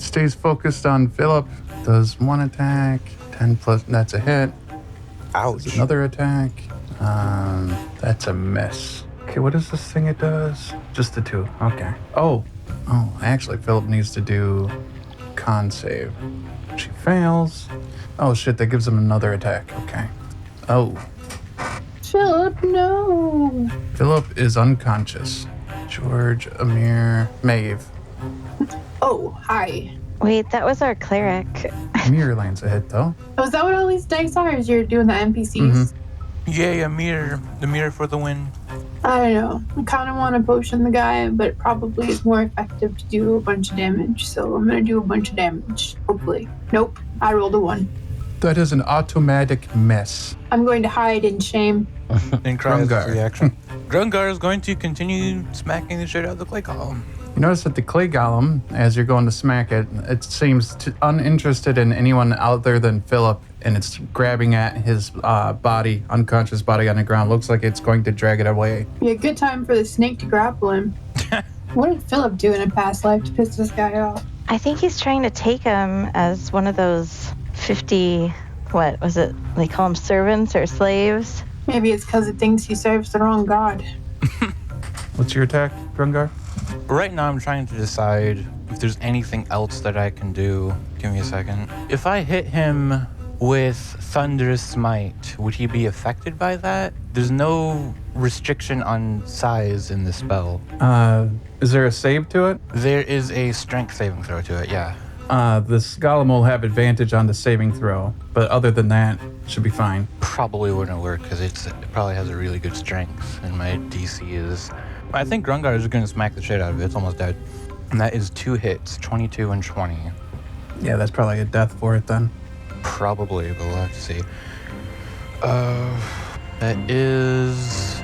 stays focused on Philip. Does 1 attack. 10 plus. That's a hit. Ouch. Does another attack. That's a miss. Okay, what is this thing it does? Just the 2. Okay. Oh, actually, Philip needs to do con save. She fails. Oh shit, that gives him another attack. Okay. Oh, Philip, no. Philip is unconscious. George, Amir, Mhaeve. Oh, hi. Wait, that was our cleric. Amir lands a hit though. Oh, is that what all these dice are? Is you're doing the NPCs? Yay, a mirror. The mirror for the win. I don't know. I kind of want to potion the guy, but it probably is more effective to do a bunch of damage. So I'm going to do a bunch of damage, hopefully. Nope, I rolled a 1. That is an automatic miss. I'm going to hide in shame. And Grungar's Grungar. reaction. Grungar is going to continue smacking the shit out of the clay column. You notice that the clay golem, as you're going to smack it, it seems uninterested in anyone other than Philip, and it's grabbing at his body, unconscious body on the ground. Looks like it's going to drag it away. Be a good time for the snake to grapple him. What did Philip do in a past life to piss this guy off? I think he's trying to take him as one of those 50, what was it? They call them servants or slaves? Maybe it's because it thinks he serves the wrong god. What's your attack, Grungar? Right now, I'm trying to decide if there's anything else that I can do. Give me a second. If I hit him with Thunderous Smite, would he be affected by that? There's no restriction on size in the spell. Is there a save to it? There is a strength saving throw to it, yeah. This golem will have advantage on the saving throw, but other than that, should be fine. Probably wouldn't work because it probably has a really good strength, and my DC is... I think Grungar is going to smack the shit out of it. It's almost dead. And that is 2 hits, 22 and 20. Yeah, that's probably a death for it then. Probably, but we'll have to see. That is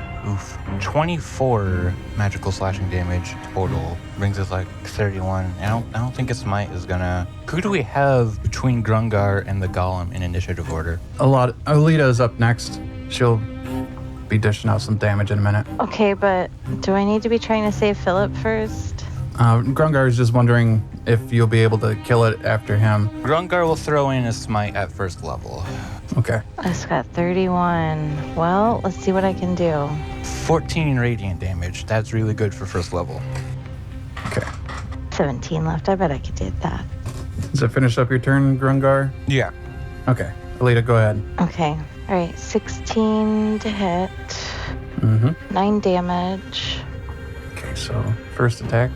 24 magical slashing damage total. Brings us like 31. I don't think its might is gonna. Who do we have between Grungar and the Golem in initiative order? Olita is up next. She'll be dishing out some damage in a minute. Okay, but do I need to be trying to save Philip first? Grungar is just wondering if you'll be able to kill it after him. Grungar will throw in a smite at first level. Okay. I just got 31. Well, let's see what I can do. 14 radiant damage. That's really good for first level. Okay. 17 left. I bet I could do that. Does that finish up your turn, Grungar? Yeah. Okay. Olita, go ahead. Okay. All right. 16 to hit. Mm-hmm. 9 damage. Okay, so first attack.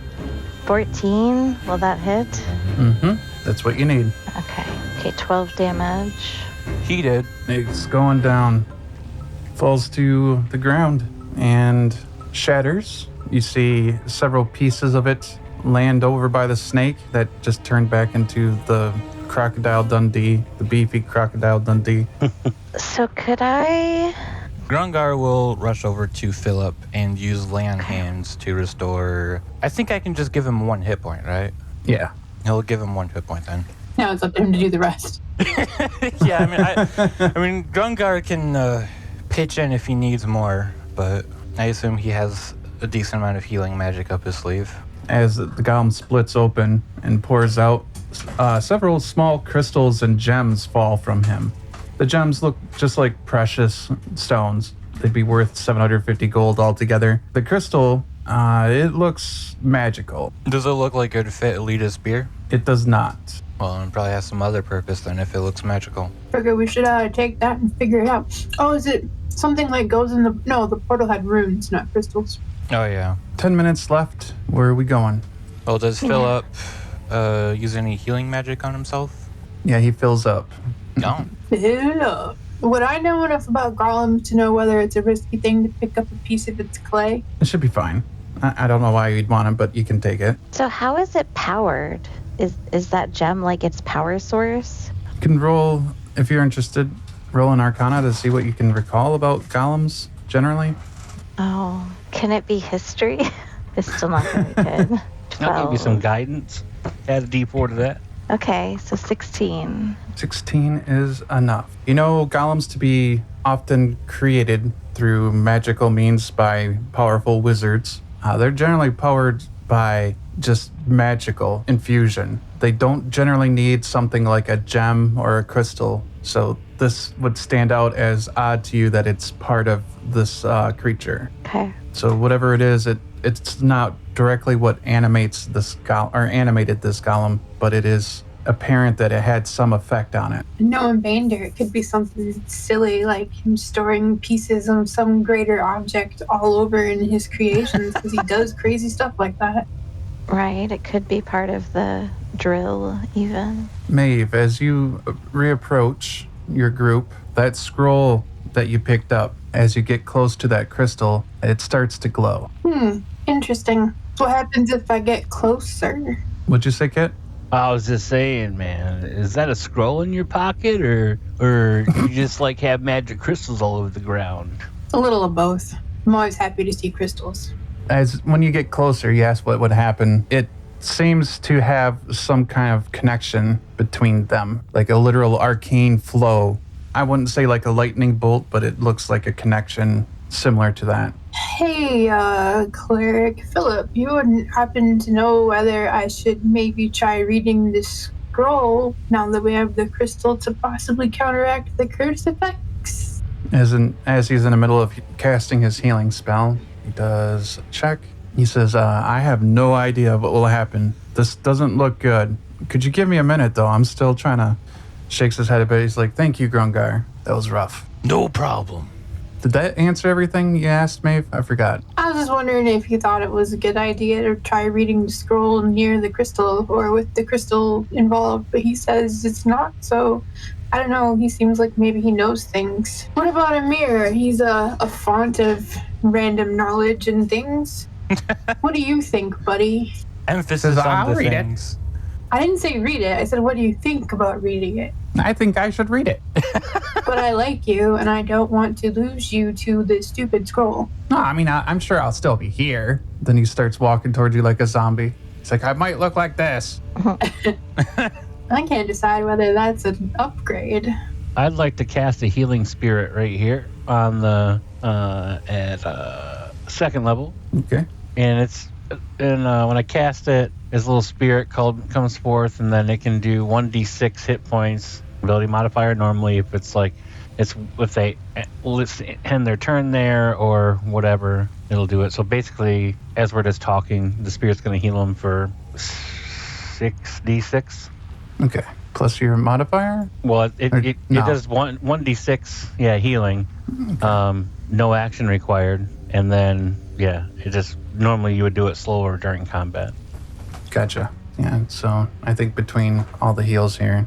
14. Will that hit? Mm-hmm. That's what you need. Okay, 12 damage. He did. It's going down. Falls to the ground and shatters. You see several pieces of it land over by the snake that just turned back into the Crocodile Dundee, the beefy Crocodile Dundee. So could I... Grungar will rush over to Philip and use lay on hands to restore... I think I can just give him 1 hit point, right? Yeah. He'll give him 1 hit point then. Now it's up to him to do the rest. Yeah, I mean, Grungar can pitch in if he needs more, but I assume he has a decent amount of healing magic up his sleeve. As the golem splits open and pours out, several small crystals and gems fall from him. The gems look just like precious stones. They'd be worth 750 gold altogether. The crystal, it looks magical. Does it look like it would fit Elita's spear? It does not. Well, it probably has some other purpose then if it looks magical. Okay, we should take that and figure it out. Oh, is it something like goes in the... No, the portal had runes, not crystals. Oh, yeah. 10 minutes left. Where are we going? Well, does Philip use any healing magic on himself? Yeah, he fills up. No. Fill up. Would I know enough about golems to know whether it's a risky thing to pick up a piece of its clay? It should be fine. I don't know why you'd want it, but you can take it. So how is it powered? Is that gem like its power source? You can roll, if you're interested, roll an Arcana to see what you can recall about golems, generally. Oh, can it be history? It's still not very good. I'll give you 12. some guidance. Add a d4 to that. Okay, so 16. 16 is enough. You know golems to be often created through magical means by powerful wizards. They're generally powered by just magical infusion. They don't generally need something like a gem or a crystal. So this would stand out as odd to you that it's part of this creature. Okay. So whatever it is, it's not directly what animates this animated this golem, but it is apparent that it had some effect on it. Knowing Bander, it could be something silly like him storing pieces of some greater object all over in his creations because he does crazy stuff like that. Right, it could be part of the drill even. Mhaeve, as you reapproach your group, that scroll that you picked up, as you get close to that crystal, it starts to glow. Interesting. What happens if I get closer? What'd you say, Kit? I was just saying, man, is that a scroll in your pocket or you just like have magic crystals all over the ground? A little of both. I'm always happy to see crystals. As when you get closer, you ask what would happen. It seems to have some kind of connection between them, like a literal arcane flow. I wouldn't say like a lightning bolt, but it looks like a connection similar to that. Hey, Cleric Philip, you wouldn't happen to know whether I should maybe try reading this scroll now that we have the crystal to possibly counteract the curse effects? As he's in the middle of casting his healing spell, he does a check. He says, I have no idea what will happen. This doesn't look good. Could you give me a minute, though? I'm still trying to shakes his head a bit. He's like, thank you, Grungar. That was rough. No problem. Did that answer everything you asked, Mhaeve? I forgot. I was just wondering if you thought it was a good idea to try reading the scroll near the crystal or with the crystal involved, but he says it's not, so I don't know. He seems like maybe he knows things. What about a mirror? He's a font of random knowledge and things. What do you think, buddy? Emphasis on I'll the read it. things. I didn't say read it. I said, what do you think about reading it? I think I should read it. But I like you, and I don't want to lose you to the stupid scroll. No, I mean, I'm sure I'll still be here. Then he starts walking towards you like a zombie. He's like, I might look like this. I can't decide whether that's an upgrade. I'd like to cast a healing spirit right here on the at second level, Okay. and when I cast it, this little spirit comes forth, and then it can do 1d6 hit points. Ability modifier. Normally, if if they end their turn there or whatever, it'll do it. So basically, as we're just talking, the spirit's going to heal them for 6d6. Okay. Plus your modifier? Well, it No. does 1d6, healing. No action required, and then it just normally you would do it slower during combat. Gotcha. Yeah, so I think between all the heals here.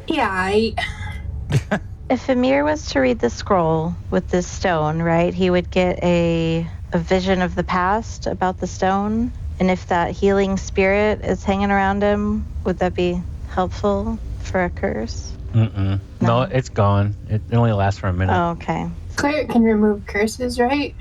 Yeah, If Amir was to read the scroll with this stone, right, he would get a vision of the past about the stone. And if that healing spirit is hanging around him, would that be helpful for a curse? Mm-mm. No, it's gone. It only lasts for a minute. Oh, okay. cleric can remove curses, right?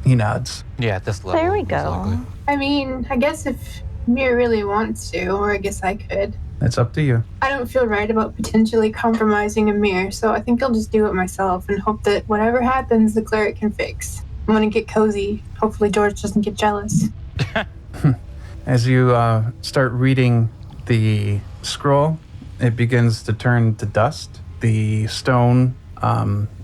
He nods. Yeah, at this level. There we most go. likely. I mean, I guess if Mir really wants to, or I guess I could. It's up to you. I don't feel right about potentially compromising Amir, so I think I'll just do it myself and hope that whatever happens, the cleric can fix. I'm gonna get cozy. Hopefully George doesn't get jealous. As you start reading the scroll, it begins to turn to dust. The stone,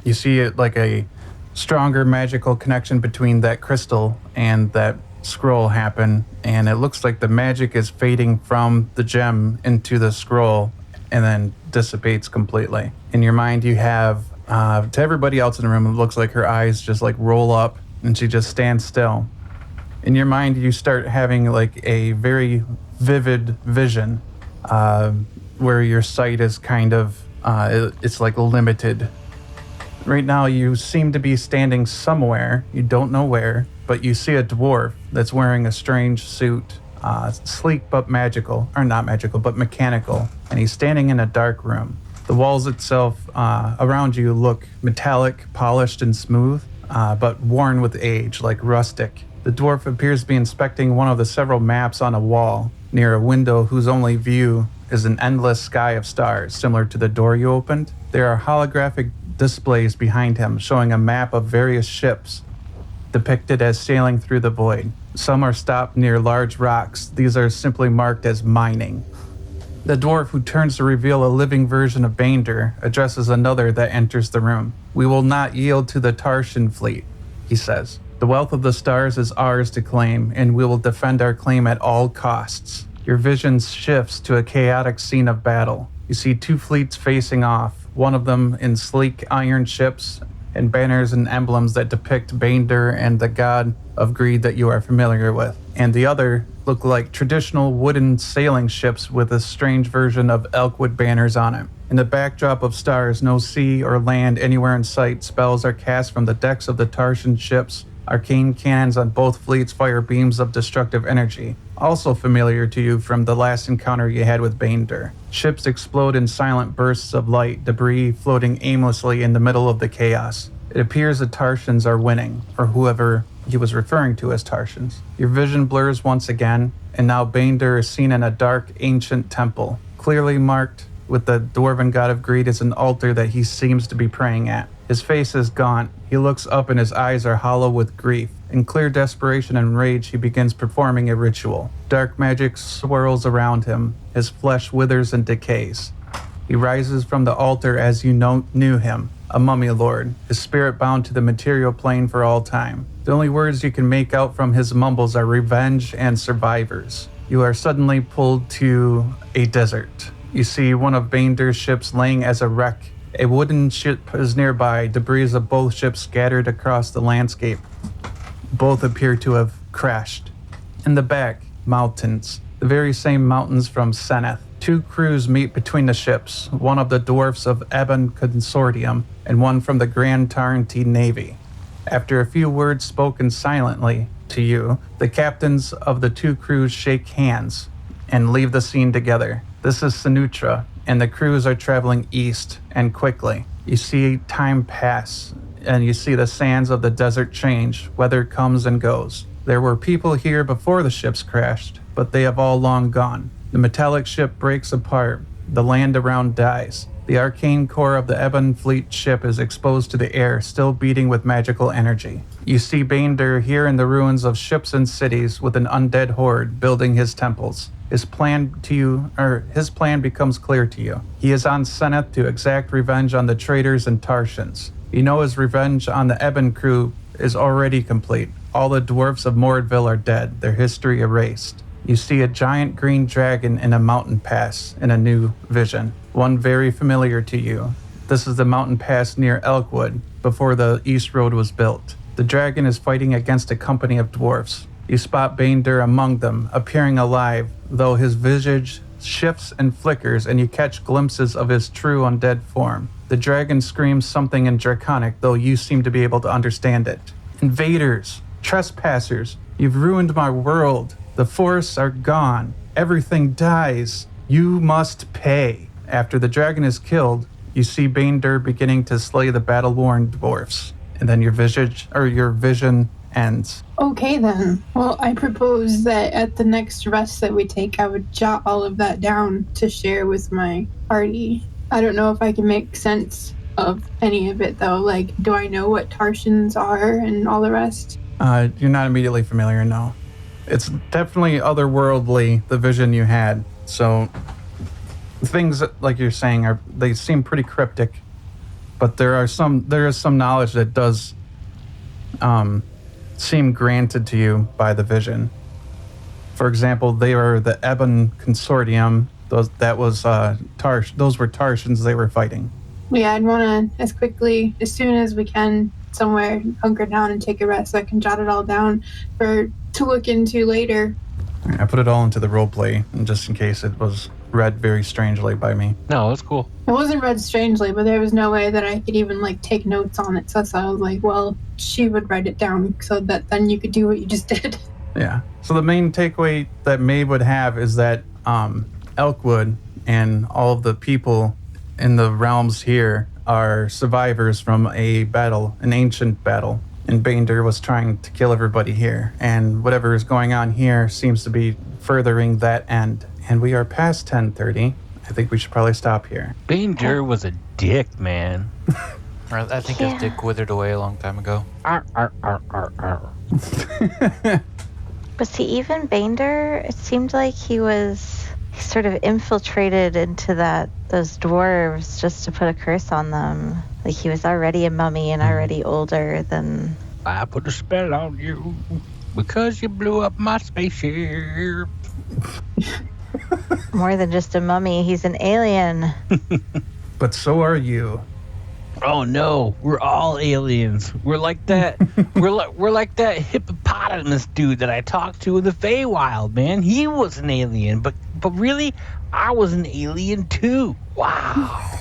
you see it like a stronger magical connection between that crystal and that scroll happen, and it looks like the magic is fading from the gem into the scroll and then dissipates completely. In your mind, you have, to everybody else in the room, it looks like her eyes just like roll up and she just stands still. In your mind, you start having like a very vivid vision where your sight is kind of, it's like limited. Right now, you seem to be standing somewhere. You don't know where, but you see a dwarf that's wearing a strange suit, sleek but magical, or not magical, but mechanical, and he's standing in a dark room. The walls itself around you look metallic, polished, and smooth, but worn with age, like rustic. The dwarf appears to be inspecting one of the several maps on a wall near a window whose only view is an endless sky of stars, similar to the door you opened. There are holographic displays behind him showing a map of various ships depicted as sailing through the void. Some are stopped near large rocks. These are simply marked as mining. The dwarf, who turns to reveal a living version of Bander, addresses another that enters the room. "We will not yield to the Tarshan fleet," he says. "The wealth of the stars is ours to claim, and we will defend our claim at all costs." Your vision shifts to a chaotic scene of battle. You see two fleets facing off, one of them in sleek iron ships and banners and emblems that depict Bander and the god of greed that you are familiar with. And the other look like traditional wooden sailing ships with a strange version of elkwood banners on it. In the backdrop of stars, no sea or land anywhere in sight. Spells are cast from the decks of the Tarshan ships. Arcane cannons on both fleets fire beams of destructive energy, also familiar to you from the last encounter you had with Bander. Ships explode in silent bursts of light, debris floating aimlessly in the middle of the chaos. It appears the Tarshans are winning, or whoever he was referring to as Tarshans. Your vision blurs once again, and now Bander is seen in a dark, ancient temple. Clearly marked with the dwarven god of greed is an altar that he seems to be praying at. His face is gaunt. He looks up and his eyes are hollow with grief. In clear desperation and rage, he begins performing a ritual. Dark magic swirls around him. His flesh withers and decays. He rises from the altar as you knew him, a mummy lord, his spirit bound to the material plane for all time. The only words you can make out from his mumbles are revenge and survivors. you are suddenly pulled to a desert. You see one of Bainder's ships laying as a wreck. A wooden ship is nearby, debris of both ships scattered across the landscape. Both appear to have crashed. In the back, mountains, the very same mountains from Senith. Two crews meet between the ships, one of the dwarfs of Ebon Consortium and one from the Grand Tarantine Navy. After a few words spoken silently to you, the captains of the two crews shake hands and leave the scene together. This is Sinutra, and the crews are traveling east and quickly. You see time pass, and you see the sands of the desert change. Weather comes and goes. There were people here before the ships crashed, but they have all long gone. The metallic ship breaks apart. The land around dies. The arcane core of the Ebon Fleet ship is exposed to the air, still beating with magical energy. You see Bainder here in the ruins of ships and cities with an undead horde building his temples. His plan becomes clear to you. He is on Senith to exact revenge on the traitors and Tartians. You know his revenge on the Ebon crew is already complete. All the dwarfs of Mordville are dead, their history erased. You see a giant green dragon in a mountain pass in a new vision, one very familiar to you. This is the mountain pass near Elkwood, before the East Road was built. The dragon is fighting against a company of dwarfs. You spot Bainder among them, appearing alive, though his visage shifts and flickers, and you catch glimpses of his true undead form. The dragon screams something in Draconic, though you seem to be able to understand it. Invaders, trespassers, you've ruined my world. The forests are gone. Everything dies. You must pay. After the dragon is killed, you see Bainder beginning to slay the battle-worn dwarfs. And then your vision ends. Okay then. Well, I propose that at the next rest that we take, I would jot all of that down to share with my party. I don't know if I can make sense of any of it though. Like, do I know what Tartians are and all the rest? You're not immediately familiar, no. It's definitely otherworldly, the vision you had. So things that, like you're saying, they seem pretty cryptic, but there is some knowledge that does seem granted to you by the vision. For example, they were the Ebon Consortium. Those were Tartians they were fighting. Yeah, I'd want to, as soon as we can, somewhere hunker down and take a rest so I can jot it all down to look into later. I put it all into the roleplay, just in case it was read very strangely by me. No, that's cool. It wasn't read strangely, but there was no way that I could even take notes on it. So I was like, well, she would write it down so that then you could do what you just did. Yeah. So the main takeaway that Mhaeve would have is that Elkwood and all of the people in the realms here are survivors from an ancient battle. And Bainder was trying to kill everybody here. And whatever is going on here seems to be furthering that end. And we are past 10:30. I think we should probably stop here. Bainder was a dick, man. I think his dick withered away a long time ago. But see, even Bainder, it seemed like he sort of infiltrated into those dwarves just to put a curse on them. Like he was already a mummy and already older than... I put a spell on you because you blew up my spaceship. More than just a mummy, he's an alien. But so are you. Oh no, we're all aliens. We're like that. we're like that hippopotamus dude that I talked to in the Feywild, man. He was an alien, but really, I was an alien too. Wow.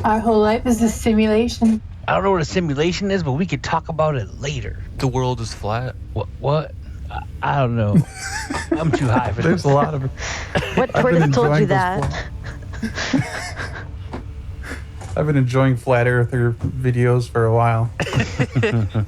Our whole life is a simulation. I don't know what a simulation is, but we could talk about it later. The world is flat. What? I don't know. I'm too high for There's this. a lot of... What tortoise told you that? I've been enjoying Flat Earther videos for a while.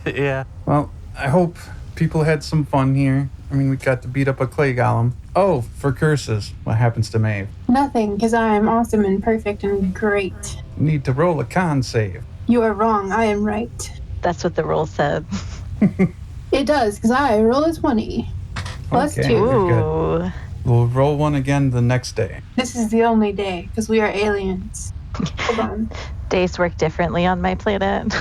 Yeah. Well, I hope people had some fun here. I mean, we got to beat up a clay golem. Oh, for curses, what happens to Mhaeve? Nothing, because I am awesome and perfect and great. Need to roll a con save. You are wrong. I am right. That's what the rule said. It does, because I roll a 20. Plus Okay. 2. Very good. Ooh. We'll roll one again the next day. This is the only day, because we are aliens. Hold on. Days work differently on my planet.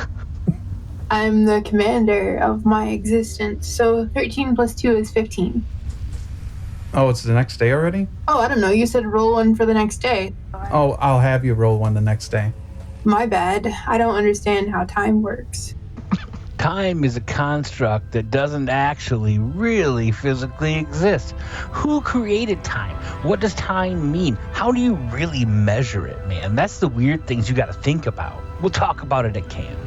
I'm the commander of my existence, so 13 plus 2 is 15. Oh, it's the next day already? Oh, I don't know. You said roll one for the next day. Oh, I'll have you roll one the next day. My bad. I don't understand how time works. Time is a construct that doesn't actually really physically exist. Who created time? What does time mean? How do you really measure it, man? That's the weird things you got to think about. We'll talk about it at camp.